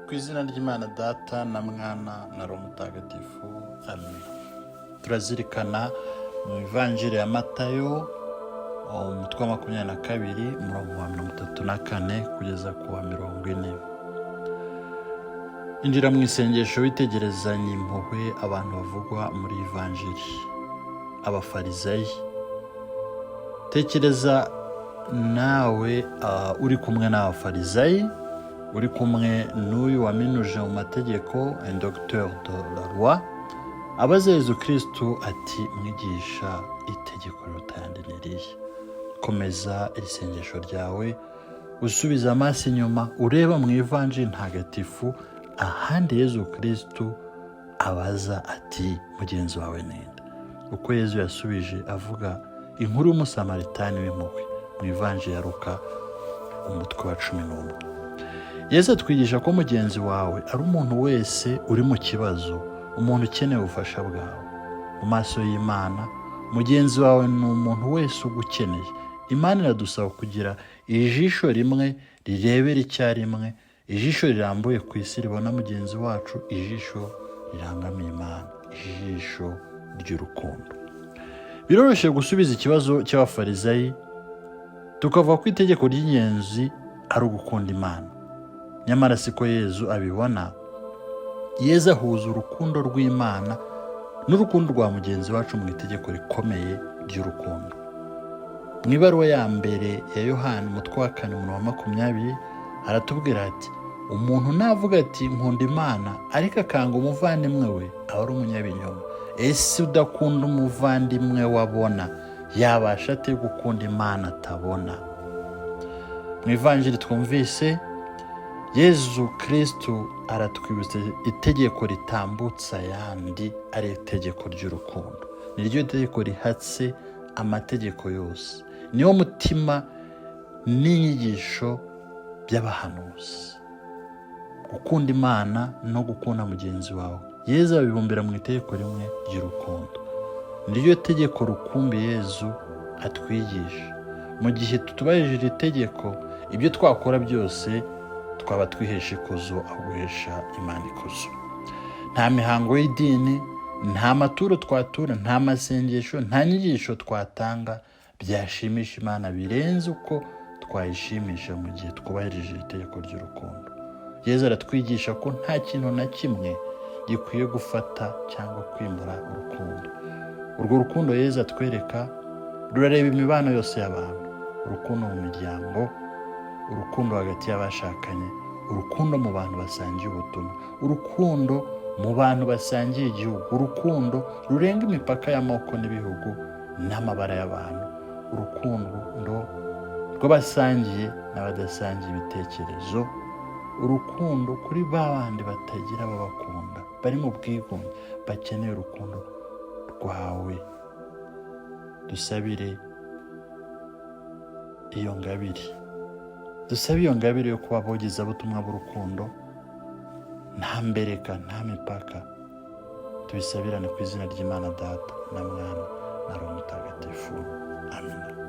Ku izina ry'Imana Data na Mwana na Roho Mutagatifu. Amen. Turazirikana mu Ivanjiri ya Matayo umutwe wa 22 umurongo wa 34 kugeza ku wa 40. Injira mu isengesho witegerezanye impuhwe abantu bavugwa muri Ivanjiri. Abafarisayi. Tekereza nawe uri kumwe n'abafarisayi, uri kumwe n'uyu waminuje mu mategeko, un docteur de la loi, abaza Yezu Kristo ati mwigisha itegeko rutandiniriye. Komeza isengesho ryawe usubiza amaso inyuma ureba mu Ivanjiri ntagatifu ahandi Yezu Kristo abaza ati mugenzi wawe ninde. Uko Yezu yasubije avuga inkuru y'Umusamaritani w'impuhwe mu Ivanjiri ya Luka umutwe wa 11. Yesu atwigisha ko mugenzi wawe ari umuntu wese uri mu kibazo, umuntu ukeneye ubufasha bwawe. Mu maso y'Imana, mugenzi wawe ni umuntu wese ugukeneye. Imana iradusaba kugira ijisho rimwe rirebera icyarimwe, ijisho rirambuye ku isi ribona mugenzi wacu, ijisho rirangamiye Imana, ijisho ry'urukundo. Biroroshye gusubiza ikibazo cy'abafarisayi tukavuga ko itegeko ry'ingenzi ari ugukunda Imana. Nyamara siko Yezu abibona. Yezu ahuza urukundo rw'Imana n'urukundo rwa mugenzi wacu mu itegeko rikomeye ry'urukundo. Mu ibaruwa ya mbere ya Yohana umutwe wa 4 umurongo wa 20 aratubwira ati umuntu navuga ati nkunda Imana ariko akanga umuvandimwe we aba ari umunyabinyoma. Ese udakunda umuvandimwe wabona yabasha ate gukunda Imana atabona? Mu Ivanjiri twumvise Yezu Kristo aratwibutsa itegeko ritambutsa yandi ari itegeko ry'urukundo. Niryo tegeko rihatse amategeko yose. Niwo mutima n'inyigisho by'abahanuzi. Gukunda Imana no gukunda mugenzi wawe. Yezu abibumbira mu itegeko rimwe ry'urukundo. Niryo tegeko rukumbi Yezu atwigisha. Mu gihe tutubahirije iri tegeko, ibyo twakora byose twaba twihesha ikuzo aho guhesha Imana ikuzo. Nta mihango y'idini, nta maturo twatura, nta masengesho, nta nyigisho twatanga byashimisha Imana birenze uko twayishimisha mu gihe twubahirije itegeko ry'urukundo. Yezu aratwigisha ko nta kintu na kimwe gikwiye gufata cyangwa kwimura urukundo. Urwo rukundo Yezu atwereka rurareba imibano yose y'abantu. Urukundo mu miryango, urukundo hagati y'abashakanye, urukundo mu bantu basangiye ubutumwa, urukundo mu bantu basangiye igihugu, urukundo rurenga imipaka y'amoko n'ibihugu n'amabara y'abantu, urukundo rw'abasangiye n'abadasangiye ibitekerezo, urukundo kuri bandi batagira babakunda, bari mu bwigunge, bakeneye urukundo rwawe. Dusabire iyo ngabire. Dusabe iyo ngabire yo kuba abogeza ubutumwa bw'urukundo, nta mbereka, nta mipaka. Tubisabirane ku izina ry'Imana Data na Mwana na Roho Mutagatifu. Amen.